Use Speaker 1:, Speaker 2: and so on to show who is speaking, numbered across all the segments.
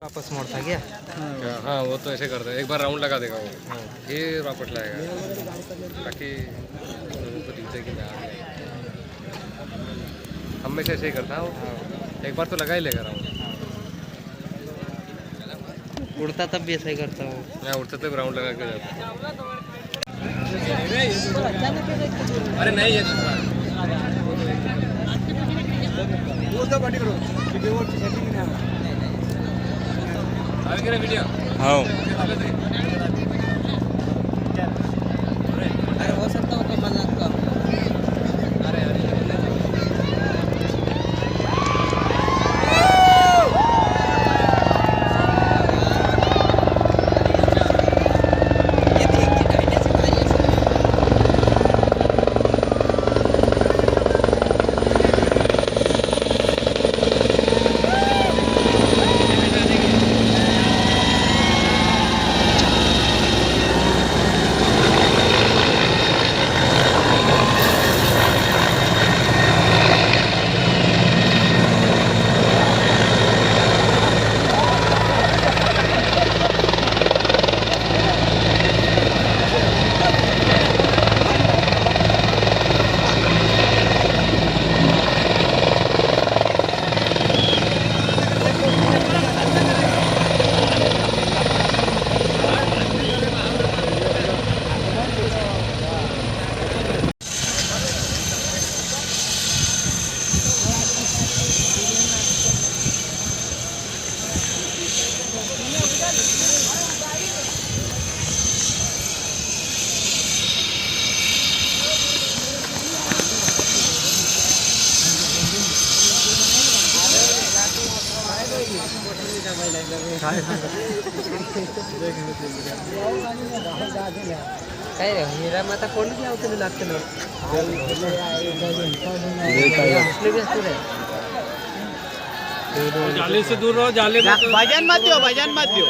Speaker 1: वापस मोड़ता क्या?
Speaker 2: क्या? हाँ वो तो ऐसे करता है, एक बार राउंड लगा देगा वो, फिर वापस लाएगा ताकि लोगों को दिखते कि मैं आ गया। हमेशा ऐसे ही करता है वो, एक बार तो लगा ही लेगा राउंड।
Speaker 1: उड़ता तब भी ऐसा ही करता हूँ।
Speaker 2: मैं उड़ते तक राउंड लगा के जाता। अरे नहीं ये वीडियो
Speaker 1: हाँ
Speaker 3: अरे हो सकता हो कमलनाथ का। काय रे हीरा माता कोण की आवते लागते ना
Speaker 2: जाले से दूर रहो, जाले में
Speaker 3: भजन मत दियो भजन मत दियो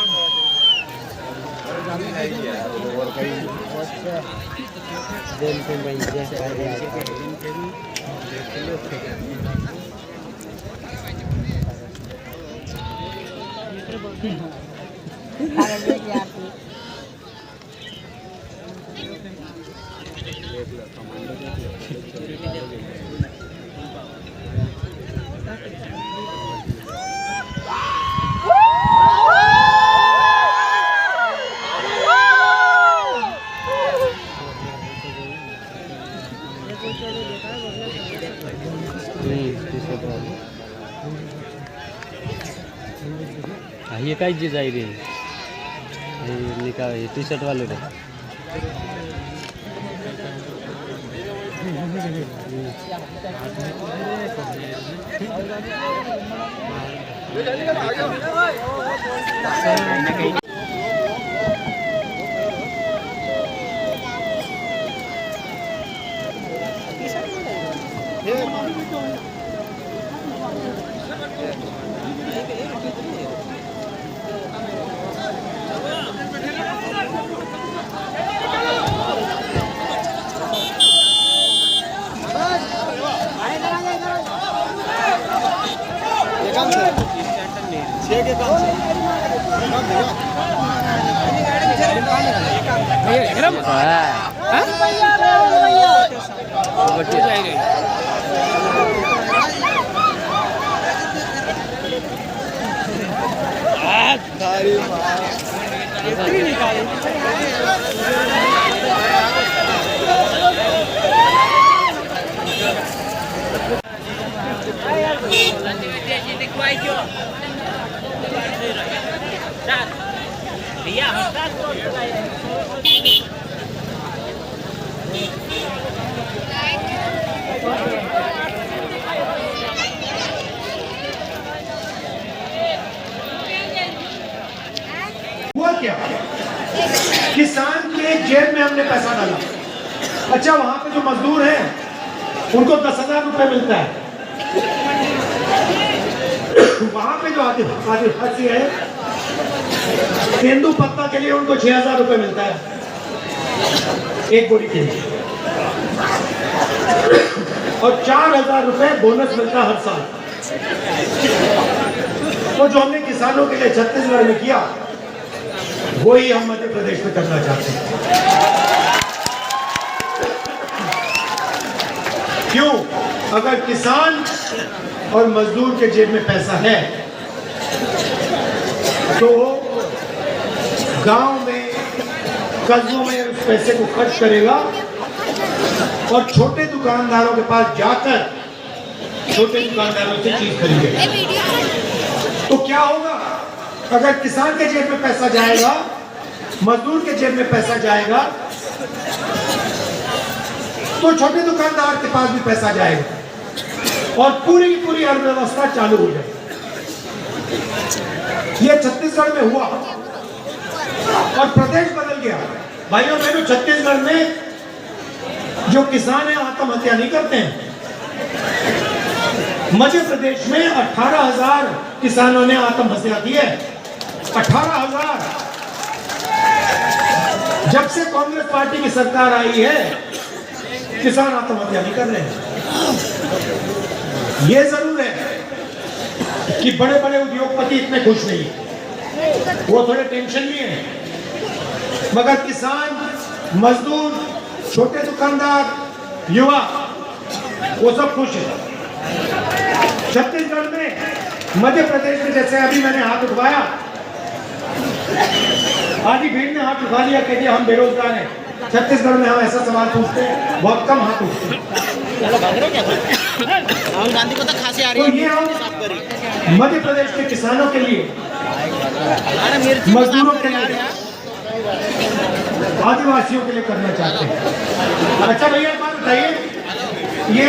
Speaker 1: ये काय चीज आहे रे? निका टी शर्ट वाले रे.
Speaker 4: हुआ क्या? किसान के जेब में हमने पैसा डाला। अच्छा वहां पे जो मजदूर हैं उनको 10,000 रुपए मिलता है। वहां पे जो आदिवासी है तेंदू पत्ता के लिए उनको 6,000 रुपए मिलता है एक बोरी के लिए, और 4,000 रुपए बोनस मिलता है हर साल। तो जो हमने किसानों के लिए छत्तीसगढ़ में किया, वही हम मध्य प्रदेश में करना चाहते हैं। क्यों? अगर किसान और मजदूर के जेब में पैसा है तो गांव में, कस्बों में उस पैसे को खर्च करेगा और छोटे दुकानदारों के पास जाकर छोटे दुकानदारों से चीज खरीदेगा। तो क्या होगा? अगर किसान के जेब में पैसा जाएगा, मजदूर के जेब में पैसा जाएगा, तो छोटे दुकानदार के पास भी पैसा जाएगा और पूरी की पूरी अर्थव्यवस्था चालू हो जाएगी। ये छत्तीसगढ़ में हुआ और प्रदेश बदल गया। भाइयों बहनों, छत्तीसगढ़ में जो किसान है आत्महत्या नहीं करते हैं। मध्य प्रदेश में 18,000 किसानों ने आत्महत्या की है। 18,000। जब से कांग्रेस पार्टी की सरकार आई है, किसान आत्महत्या नहीं कर रहे हैं। ये जरूर है कि बड़े बड़े उद्योगपति इतने खुश नहीं है, वो थोड़े टेंशन में है, मगर किसान, मजदूर, छोटे दुकानदार, युवा, वो सब खुश है। छत्तीसगढ़ में, मध्य प्रदेश में जैसे अभी मैंने हाथ उठवाया, आधी भीड़ ने हाथ उठा लिया, कहते हम बेरोजगार हैं। छत्तीसगढ़ में हम ऐसा सवाल पूछते हैं, बहुत कम हाथ उठते हैं।
Speaker 1: राहुल गांधी को तो खांसी आ
Speaker 4: तो ये हम मध्य प्रदेश के किसानों के लिए, मजदूरों के लिए, आदिवासियों के लिए करना चाहते हैं। अच्छा भैया, एक बात बताइए, ये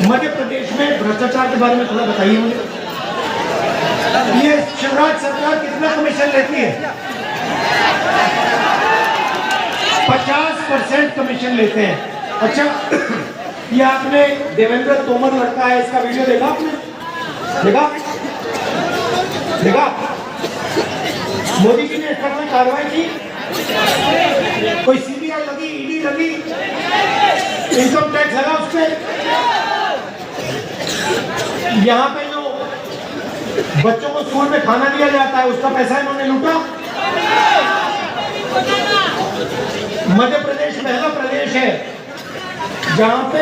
Speaker 4: मध्य प्रदेश में भ्रष्टाचार के बारे में थोड़ा बताइए मुझे। ये शिवराज सरकार कितना कमीशन लेती है? 50% कमीशन लेते हैं। अच्छा, ये आपने देवेंद्र तोमर लड़का है, इसका वीडियो देखा आपने? देखा? मोदी जी ने इस पर कोई कार्रवाई की? कोई सीबीआई लगी, ईडी लगी, इनकम टैक्स लगा उस पर? यहाँ पे जो बच्चों को स्कूल में खाना दिया जाता है, उसका पैसा इन्होंने लूटा? मध्य प्रदेश पहला प्रदेश है जहां पे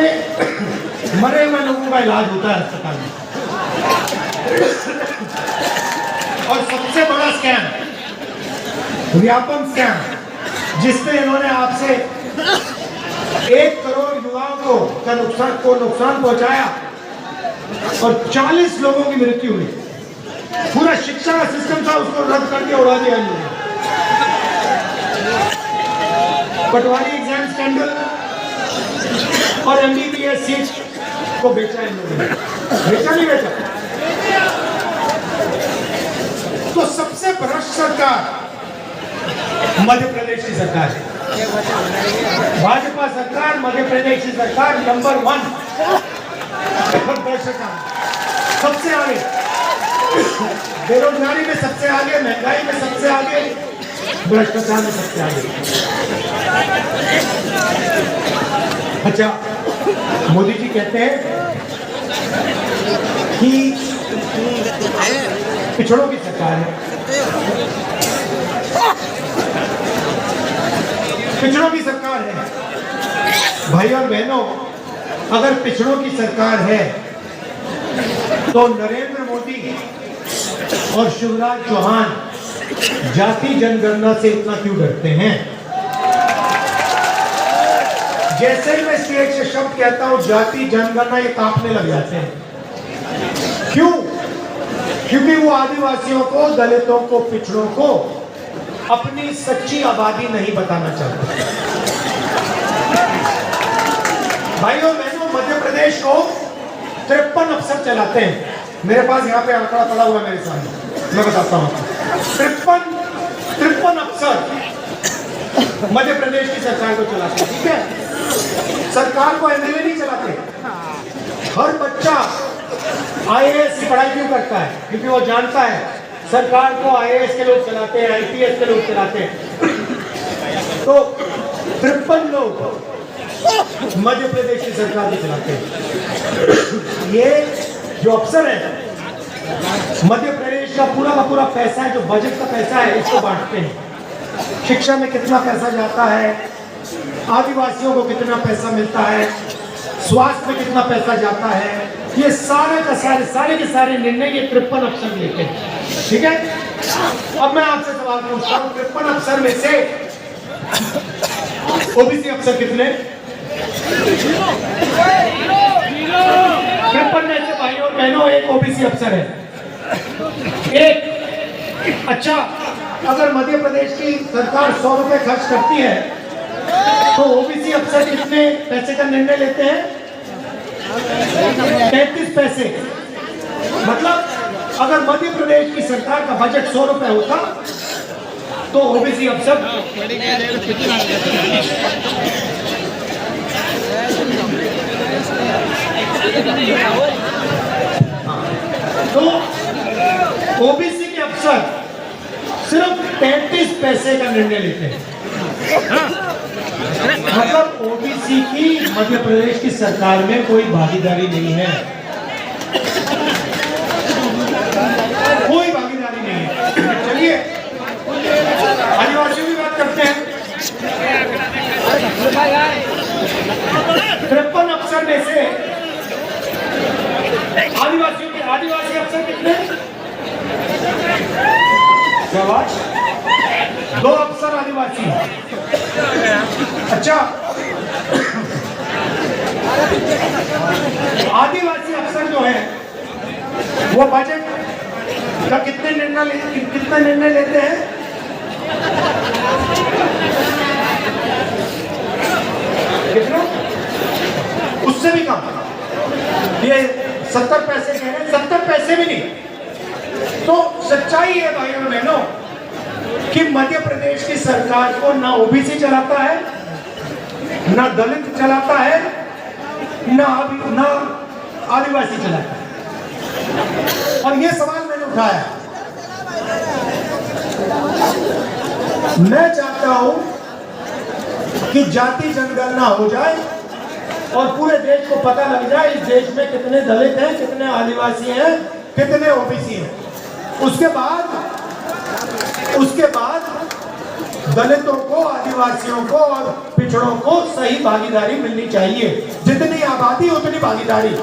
Speaker 4: मरे हुए लोगों का इलाज होता है अस्पताल में। और सबसे बड़ा स्कैम, व्यापम स्कैम, जिसमें इन्होंने आपसे 1 करोड़ युवाओं को नुकसान पहुंचाया और 40 लोगों की मृत्यु हुई। पूरा शिक्षा का सिस्टम था, उसको रद्द करके उड़ा दिया इन्होंने। पटवारी एग्जाम स्कैंडल और MBBS सीट को बेचा इन लोगों ने। बेचा नहीं बेचा? तो सबसे भ्रष्ट सरकार मध्य प्रदेश की सरकार है। भाजपा सरकार, मध्य प्रदेश की सरकार नंबर 1 भ्रष्टाचार, सबसे आगे, बेरोजगारी में सबसे आगे, महंगाई में सबसे आगे, भ्रष्टाचार में सबसे आगे। अच्छा, मोदी जी कहते हैं कि पिछड़ों की सरकार है। पिछड़ों की सरकार है। भाई और बहनों, अगर पिछड़ों की सरकार है तो नरेंद्र मोदी और शिवराज चौहान जाति जनगणना से इतना क्यों डरते हैं? जैसे ही मैं स्टेज से शब्द कहता हूं जाति जनगणना, ये कांपने लग जाते हैं। क्यों? क्योंकि वो आदिवासियों को, दलितों को, पिछड़ों को अपनी सच्ची आबादी नहीं बताना चाहते। भाइयों बहनों, मध्य प्रदेश को 53 अफसर चलाते हैं। मेरे पास यहाँ पे आंकड़ा पड़ा हुआ है मेरे सामने, मैं बताता हूँ। 53 अफसर मध्य प्रदेश की सरकार को चलाते हैं। ठीक है, सरकार को MLA नहीं चलाते। हर बच्चा IAS की पढ़ाई क्यों करता है? क्योंकि वो जानता है सरकार को IAS के लोग चलाते हैं, IPS के लोग चलाते हैं। तो 53 लोग मध्य प्रदेश की सरकार को चलाते हैं। ये जो अफसर हैं मध्य प्रदेश का पूरा पैसा है, जो बजट का पैसा है, इसको बांटते हैं। शिक्षा में कितना पैसा जाता है, आदिवासियों को कितना पैसा मिलता है, स्वास्थ्य में कितना पैसा जाता है, ये सारे के सारे निर्णय ये 53 अफसर लेते हैं। ठीक है, अब मैं आपसे सवाल पूछता हूँ, 53 अफसर में से ओबीसी अफसर कितने? 53 में से भाइयों और बहनों एक ओबीसी अफसर है, एक। अच्छा, अगर मध्य प्रदेश की सरकार 100 रुपए खर्च करती है तो ओबीसी अफसर कितने पैसे का निर्णय लेते हैं? 33 पैसे। मतलब अगर मध्य प्रदेश की सरकार का बजट 100 रुपए होता तो ओबीसी अफसर तो ओबीसी के अफसर सिर्फ 33 पैसे का निर्णय लेते हैं। मतलब ओबीसी की मध्य प्रदेश की सरकार में कोई भागीदारी नहीं है, कोई भागीदारी नहीं है। चलिए आदिवासियों की बात करते हैं। 53 अफसर में से आदिवासी अफसर कितने? शाबाश, 2 अफसर आदिवासी। अच्छा, आदिवासी अफसर जो है वो बजट का कितने निर्णय लेते हैं? कितने? उससे भी कम। ये 70 पैसे कह रहे हैं, 70 पैसे भी नहीं। तो सच्चाई है भाइयों और बहनों कि मध्य प्रदेश की सरकार को ना ओबीसी चलाता है, ना दलित चलाता है, ना आदिवासी चलाता है। और ये सवाल मैंने उठाया, मैं चाहता हूं कि जाति जनगणना हो जाए और पूरे देश को पता लग जाए इस देश में कितने दलित हैं, कितने आदिवासी हैं, कितने ओबीसी हैं। उसके बाद दलितों को, आदिवासियों को और पिछड़ों को सही भागीदारी मिलनी चाहिए। जितनी आबादी उतनी भागीदारी।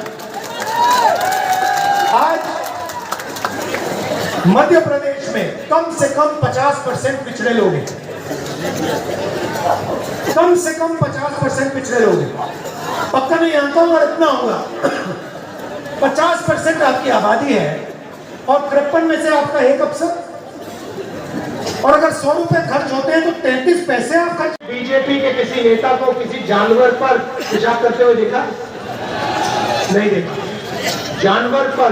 Speaker 4: आज मध्य प्रदेश में कम से कम 50% पिछड़े लोग हैं, कम से कम 50% पिछड़े लोग हैं। पक्का नहीं जानता हूं और इतना होगा। 50% आपकी आबादी है और 53 में से आपका एक अफसर। और अगर 100 रुपए खर्च होते हैं तो 33 पैसे आप खर्च। बीजेपी के किसी नेता को किसी जानवर पर पेशाब करते हुए देखा? नहीं देखा। जानवर पर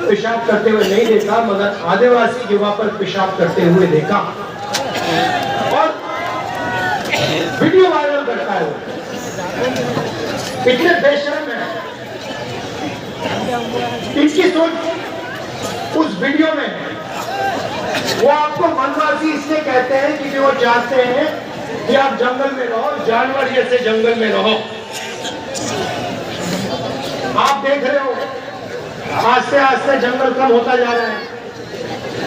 Speaker 4: पेशाब करते हुए नहीं देखा, मगर आदिवासी युवा पर पेशाब करते हुए देखा। और वीडियो वायरल करता है वो। इतने बेशर्म है। इनकी सोच उस वीडियो में वो आपको वनवासी इसलिए कहते हैं कि वो चाहते हैं कि आप जंगल में रहो, जानवर जैसे जंगल में रहो। आप देख रहे हो आस्ते आस्ते जंगल कम होता जा रहा है।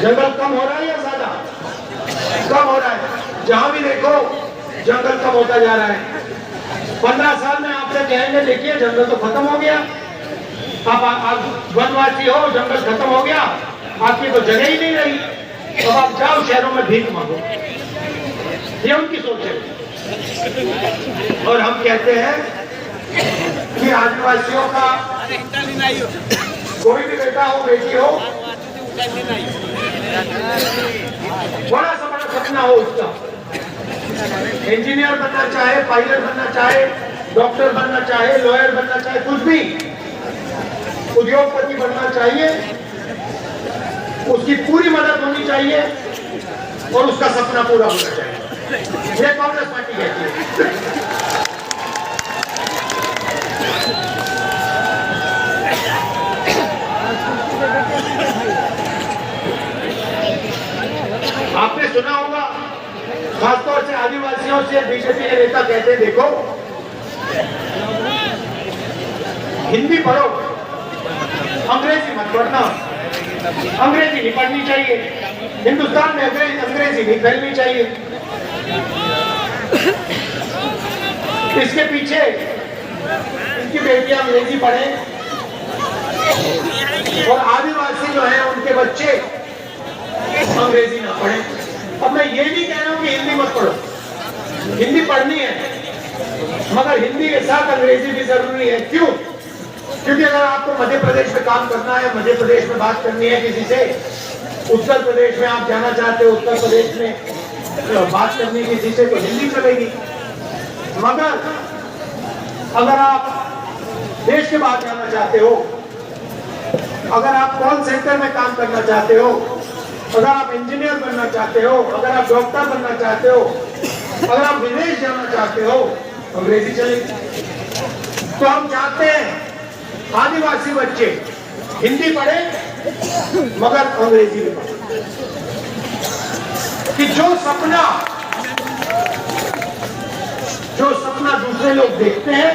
Speaker 4: जंगल कम हो रहा है या ज्यादा? कम हो रहा है। जहां भी देखो जंगल कम होता जा रहा है। 15 साल में आपसे कहेंगे देखिए जंगल तो खत्म हो गया, आप वनवासी हो, जंगल खत्म हो गया, आपकी तो जगह ही नहीं रही, अब आप जाओ शहरों में भीख मांगो। ये उनकी सोच है। और हम कहते हैं कि आदिवासियों का कोई भी बेटा हो, बेटी हो, बड़ा सा बड़ा सपना हो उसका, इंजीनियर बनना चाहे, पायलट बनना चाहे, डॉक्टर बनना चाहे, लॉयर बनना चाहे, कुछ भी, उद्योगपति बनना चाहिए, उसकी पूरी मदद होनी चाहिए और उसका सपना पूरा होना चाहिए। ये कांग्रेस पार्टी कहती है। आपने सुना होगा, खासतौर से आदिवासियों से बीजेपी के नेता कहते हैं देखो हिंदी पढ़ो, अंग्रेजी मत पढ़ना। अंग्रेजी नहीं पढ़नी चाहिए, हिंदुस्तान में अंग्रेजी नहीं फैलनी चाहिए। इसके पीछे इनकी बेटियां अंग्रेजी पढ़े और आदिवासी जो है उनके बच्चे अंग्रेजी ना पढ़े। अब मैं ये नहीं कह रहा हूं कि हिंदी मत पढ़ो, हिंदी पढ़नी है, मगर हिंदी के साथ अंग्रेजी भी जरूरी है। क्यों? क्योंकि अगर आपको मध्य प्रदेश में काम करना है, मध्य प्रदेश में बात करनी है किसी से, उत्तर प्रदेश में आप जाना चाहते हो, उत्तर प्रदेश में बात करनी है किसी से, तो हिंदी चलेगी। मगर अगर आप देश के बाहर जाना चाहते हो, अगर आप कॉल सेंटर में काम करना चाहते हो, अगर आप इंजीनियर बनना चाहते हो, अगर आप डॉक्टर बनना चाहते हो, अगर आप विदेश जाना चाहते हो, अंग्रेजी चलेगी। तो हम चाहते हैं आदिवासी बच्चे हिंदी पढ़े मगर अंग्रेजी भी पढ़े, कि जो सपना दूसरे लोग देखते हैं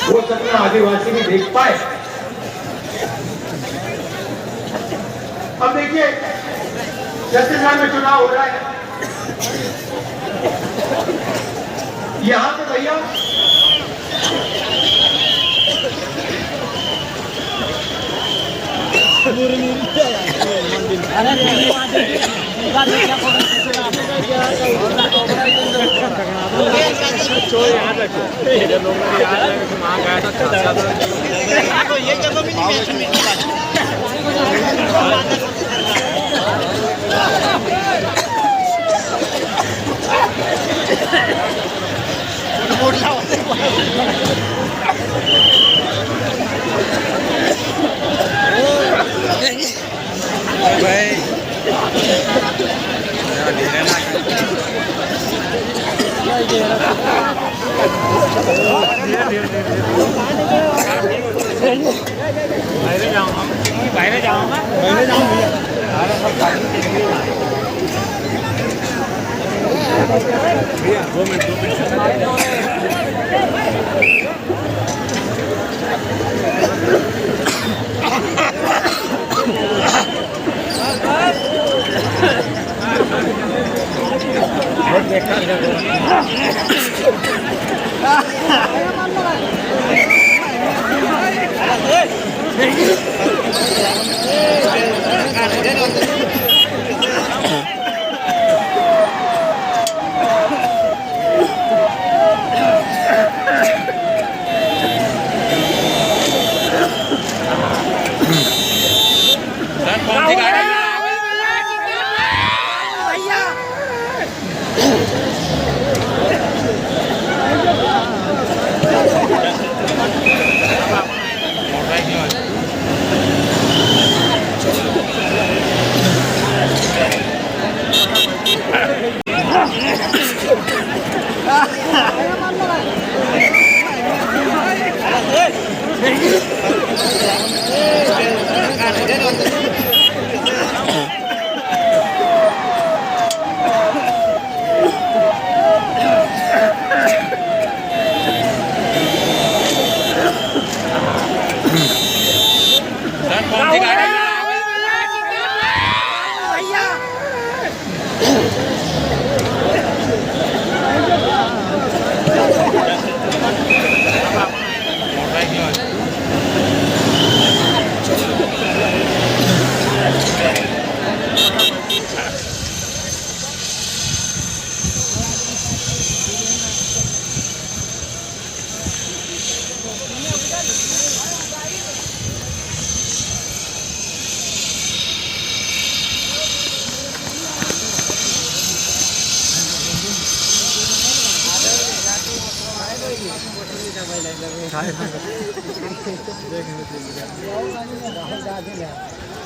Speaker 4: वो सपना आदिवासी भी देख पाए। अब देखिए छत्तीसगढ़ में चुनाव हो रहा है, यहां पे भैया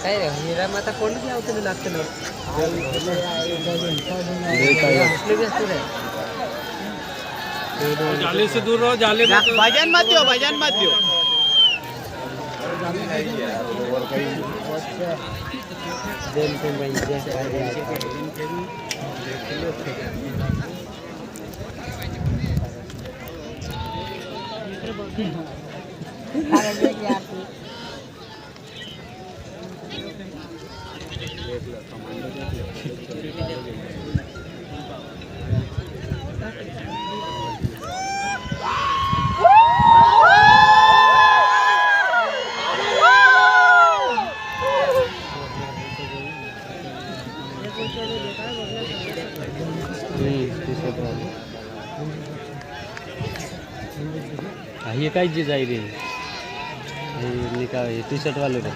Speaker 3: काय रे हिरा माता कोण की आवतले लागते ना
Speaker 2: जाले से दूर रहो, जाले में तो
Speaker 1: भजन मत दियो, भजन मत दियो। टी शर्ट वाले हे काय चीज आहे रे हे निका हे टी शर्ट वाले रे